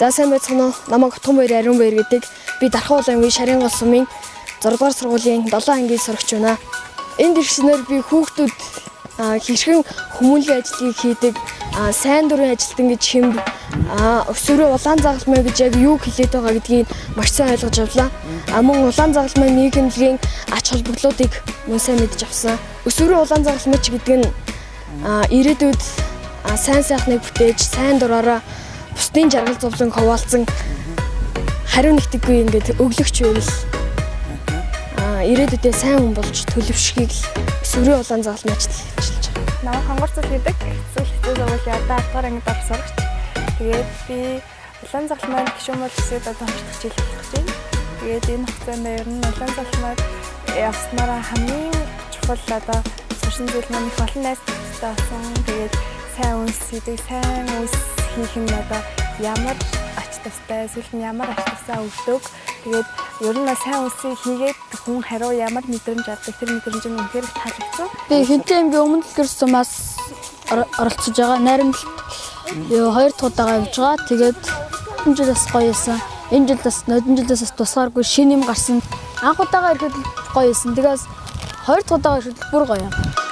За сайн байцгаана уу? Намайг Утган Баяр Ариун Баяр гэдэг. Би Дархан уулын Шарын гол сумын 6 дугаар сургуулийн 7 ангийн сурагч байна. Энд ирснээр би хүүхдүүд хэрхэн хүмүүнлэгийн ажлыг хийдэг, сайн дурын ажилтан гэж хэмб, өсвөрөө улаан загалмай гэж яг юу хэлээд байгаа гэдгийг маш сайн ойлгож авлаа. Мөн улаан загалмай нийгэмлэгийн ач холбогдлуудыг мөн сайн мэдж авсан. Өсвөрөө улаан загалмайч гэдэг нь ирээдүйд сайн сайхныг бүтээж, сайн дураараа бусдын жаргал зовлон хуваалцсан хариу нэгтгэхгүй ингээд өглөгч байвал ирээдүйдээ сайн хүн болж төлөвшөхийг л өсвөрийн улаан загалмайч хэлж байгаа. Намайг Хонгорцол гэдэг хэцүү сургуулийн одоо 10 дугаар ангид орох сурагч. Тэгээд би улаан загалмайд гишүүн бол хэсэгт одоо 2 дахь жил болох гэж байна. Тэгээд энэ хугацаанд ер нь улаан загалмайд явснараа хамгийн чухал одоо сурсан зүйл маань их олон найз нөхдөдтэй болсон. Тэгээд сайн үнс хийдэг, сайн үнс хийх нь одоо ямар ач тустай, эсвэл ямар ач тустай өгдөг. Тэгээд ер нь сайн үнсийг хийгээд хүн хариу ямар мэдрэмж авдаг, тэр мэдрэмж нь үнэхээр таалагдсан. Би хинтээ би өмнө л сумаас оролцож байгаа. Найрамд 2 дахь удаага явж байгаа. Тэгээд энэ жил бас гоё байсан. Энэ жил бас нодон жилээс бас тусгааргүй шинэ юм гарсан. Анх удаага ирэхэд гоё байсан. Тэгээс 2 дахь удаага ирэхэд бүр гоё юм.